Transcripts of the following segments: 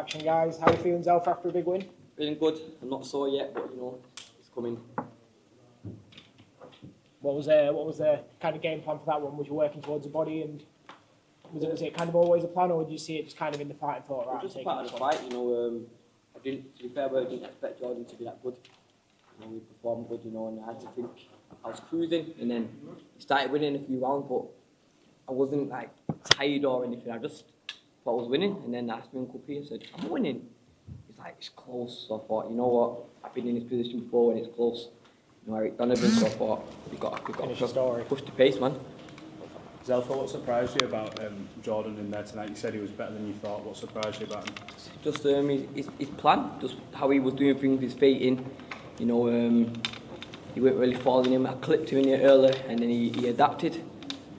action, guys. How are you feeling, Zelfa, after a big win? Feeling good. I'm not sore yet, but you know, it's coming. What was the kind of game plan for that one? Was you working towards the body, and was it kind of always a plan, or did you see it just kind of in the fight and thought, right? Just part of the fight, you know. I didn't, to be fair, I didn't expect Jordan to be that good. You know, we performed good, you know, and I had to think I was cruising, and then he started winning a few rounds, but I wasn't like tired or anything. I just thought I was winning, and then I asked me Uncle P and said, "I'm winning." He's like, "It's close." So I thought, you know what? I've been in this position before, and it's close. You know, Eric Donovan. So I thought we got to push the pace, man. Zelfa, what surprised you about Jordan in there tonight? You said he was better than you thought. What surprised you about him? Just his plan, just how he was doing things, his feiting. You know, he weren't really falling in. I clipped him in here earlier, and then he adapted.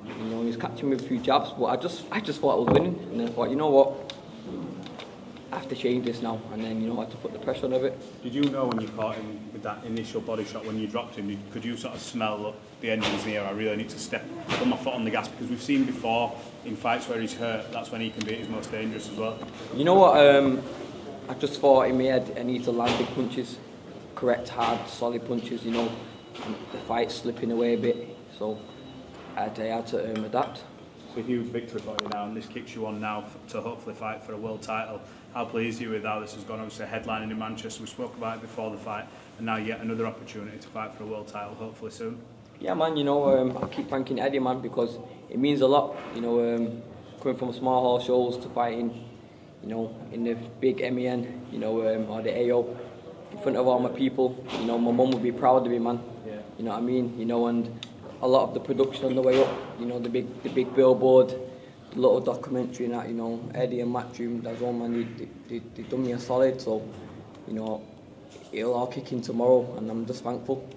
You know, he was catching me with a few jabs, but I just thought I was winning, and then I thought, you know what, I have to change this now, and then you know I had to put the pressure on of it. Did you know when you caught him with that initial body shot when you dropped him? Could you sort of smell the engine's near? I really need to put my foot on the gas, because we've seen before in fights where he's hurt, that's when he can be at his most dangerous as well. You know what? I just thought in my head I need to land big punches, correct, hard, solid punches. You know, and the fight's slipping away a bit, so I had to adapt. It's a huge victory for you now, and this kicks you on now to hopefully fight for a world title. How pleased are you with how this has gone? Obviously, headlining in Manchester, we spoke about it before the fight, and now yet another opportunity to fight for a world title, hopefully soon. Yeah, man, you know, I keep thanking Eddie, man, because it means a lot. You know, coming from small hall shows to fighting, you know, in the big MEN, you know, or the AO, in front of all my people. You know, my mum would be proud of me, man. Yeah. You know what I mean? You know, and a lot of the production on the way up, you know, the big billboard, the little documentary and that, you know, Eddie and Matchroom, that's all, man, they done me a solid, so, you know, it'll all kick in tomorrow, and I'm just thankful.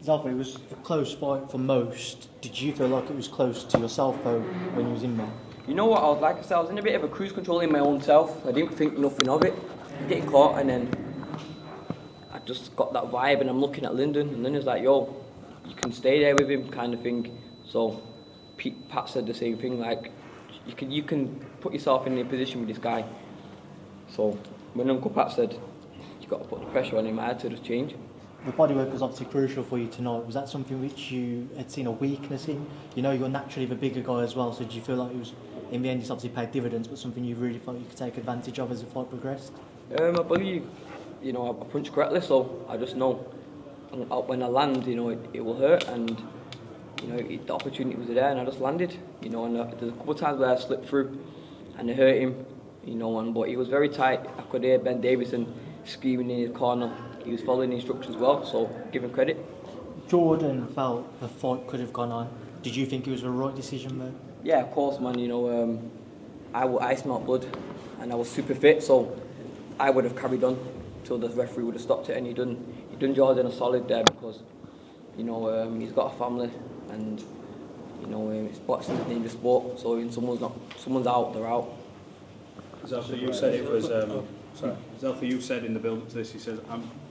Zelfa, it was a close fight for most. Did you feel like it was close to yourself, though, when you was in there? You know what, I was in a bit of a cruise control in my own self. I didn't think nothing of it. Getting caught, and then I just got that vibe, and I'm looking at Lyndon, and Lyndon's like, yo, you can stay there with him, kind of thing. So Pat said the same thing, like, you can put yourself in a position with this guy. So when Uncle Pat said, you got to put the pressure on him, I had to just change. The bodywork was obviously crucial for you tonight. Was that something which you had seen a weakness in? You know, you're naturally the bigger guy as well, so did you feel like it was, in the end, it's obviously paid dividends, but something you really thought you could take advantage of as the fight progressed? I believe, you know, I punched correctly, so I just know when I land, you know, it will hurt, and you know, the opportunity was there, and I just landed, you know, and there's a couple of times where I slipped through and it hurt him, you know, but he was very tight. I could hear Ben Davison screaming in his corner. He was following the instructions well, so give him credit. Jordan felt the fight could have gone on. Did you think it was the right decision though? Yeah, of course, man. You know, I smelt blood, and I was super fit, so I would have carried on till the referee would have stopped it, and he done Jordan a solid there, because you know he's got a family, and you know it's boxing is a dangerous sport, so when someone's out, they're out. Zelfa, you said it was. Zelfa, you said in the build-up to this, he says,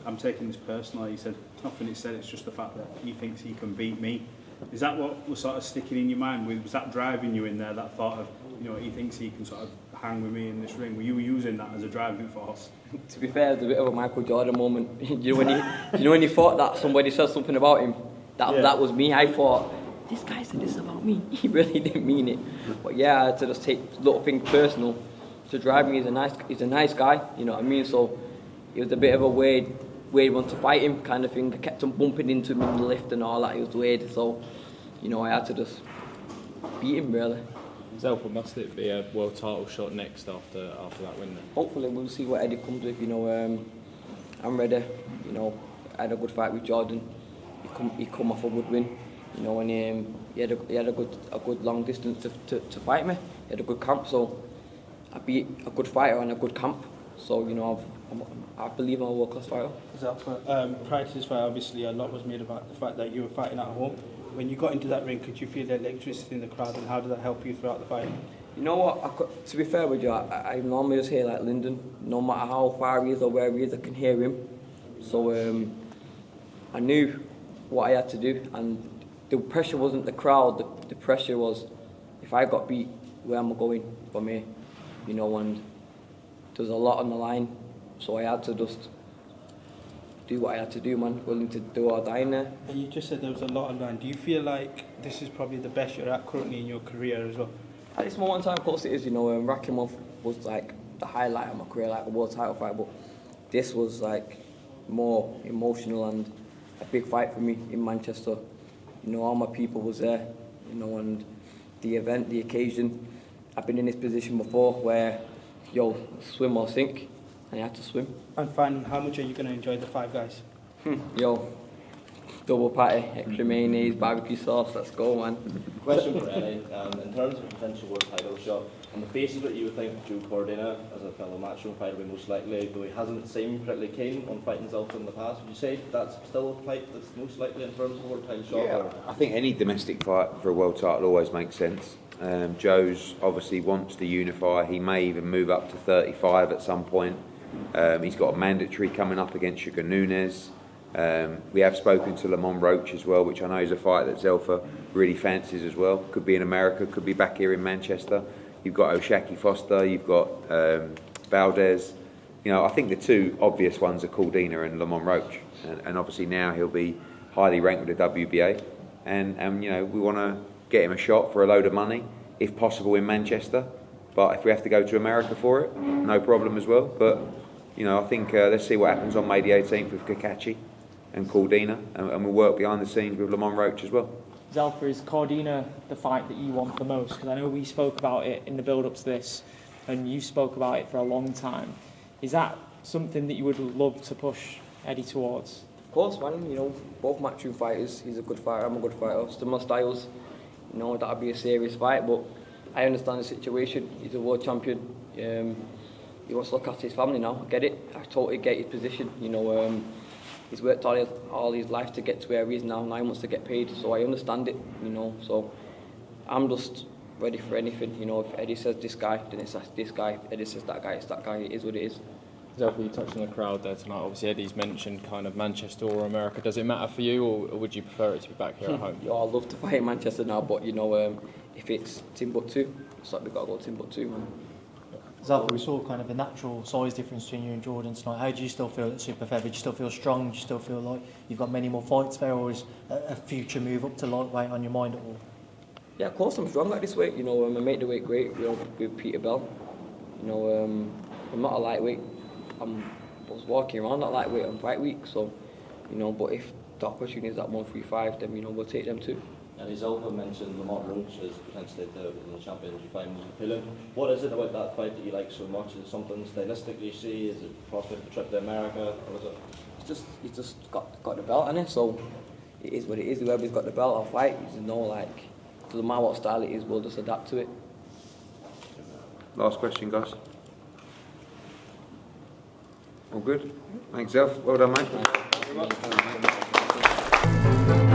I'm taking this personally. He said, it's nothing he said, it's just the fact that he thinks he can beat me. Is that what was sort of sticking in your mind? Was that driving you in there, that thought of, you know, he thinks he can sort of hang with me in this ring? Were you using that as a driving force? To be fair, it's a bit of a Michael Jordan moment. you know when he thought that somebody said something about him? That was me. I thought, this guy said this about me. He really didn't mean it. But yeah, I had to just take little things personal. To drive me, he's a nice guy, you know what I mean? So it was a bit of a weird one to fight him, kind of thing. I kept on bumping into him in the lift and all that. It was weird. So, you know, I had to just beat him, really. Zelfa, must it be a world title shot next after that win then? Hopefully we'll see what Eddie comes with. You know, I'm ready. You know, I had a good fight with Jordan. He come off a good win. You know, and he had a good long distance to fight me. He had a good camp, so I beat a good fighter and a good camp. So, you know, I believe I'm a world-class fighter. Prior to this fight, obviously a lot was made about the fact that you were fighting at home. When you got into that ring, could you feel the electricity in the crowd, and how did that help you throughout the fight? You know what, to be fair with you, I normally just hear like Lyndon. No matter how far he is or where he is, I can hear him. So I knew what I had to do, and the pressure wasn't the crowd, the pressure was, if I got beat, where am I going for me? You know, and There's a lot on the line, so I had to just do what I had to do, man. Willing to do or die in there. And you just said there was a lot on line. Do you feel like this is probably the best you're at currently in your career as well? At this moment in time, of course it is. Rakimov was like the highlight of my career, like a world title fight, but this was like more emotional and a big fight for me in Manchester. All my people was there, and the event, the occasion. I've been in this position before where, swim or sink, and I had to swim. And finally, how much are you going to enjoy the Five Guys? Double patty, extra mayonnaise, barbecue sauce, let's go, man. Question for Eddie. In terms of a potential world title shot, on the basis that you would think Joe Cordina, as a fellow matchroom fighter, would be most likely, though he hasn't seemed particularly keen on fighting Zelfa in the past, would you say that's still a fight that's most likely in terms of a world title shot? Yeah, or? I think any domestic fight for a world title always makes sense. Joe's obviously wants to unify. He may even move up to 35 at some point. He's got a mandatory coming up against Sugar Nunes. We have spoken to Lamont Roach as well, which I know is a fight that Zelfa really fancies as well. Could be in America, could be back here in Manchester. You've got Oshaki Foster, you've got Valdez. I think the two obvious ones are Cordina and Lamont Roach. And obviously now he'll be highly ranked with the WBA. And we want to get him a shot for a load of money, if possible in Manchester. But if we have to go to America for it, no problem as well. But, I think let's see what happens on May the 18th with Kakachi and Cordina, and we'll work behind the scenes with Lamont Roach as well. Zelfa, is Cordina the fight that you want the most? Because I know we spoke about it in the build-up to this, and you spoke about it for a long time. Is that something that you would love to push Eddie towards? Of course, man. Both matchroom fighters. He's a good fighter, I'm a good fighter. Similar styles. That'd be a serious fight, but I understand the situation. He's a world champion. He wants to look after his family now. I get it. I totally get his position. He's worked all his life to get to where he is now. Now he wants to get paid, so I understand it. So I'm just ready for anything. If Eddie says this guy, then it's this guy. If Eddie says that guy, it's that guy. It is what it is. Zelfa, you touched on the crowd there tonight. Obviously, Eddie's mentioned kind of Manchester or America. Does it matter for you, or would you prefer it to be back here at home? I'd love to fight in Manchester now, but if it's Timbuktu, it's like we've got to go to Timbuktu, man. Zelfa, we saw kind of a natural size difference between you and Jordan tonight. How do you still feel at super fair? Do you still feel strong? Do you still feel like you've got many more fights there, or is a future move up to lightweight on your mind at all? Yeah, of course I'm strong at this weight. I made the weight great with Peter Bell. I'm not a lightweight. I was walking around at lightweight on fight week, so but if the opportunity is at 135, then we'll take them too. And he's also mentioned Lamont Roach as potentially the champion you find most appealing. What is it about that fight that you like so much? Is it something stylistically you see? Is it prospect of a trip to America? Or is it? He's just got the belt on it, so it is what it is. Whoever's got the belt, I'll fight. Doesn't matter what style it is, we'll just adapt to it. Last question, guys. All good? Thanks, Zelf. Well done, mate. Thank you.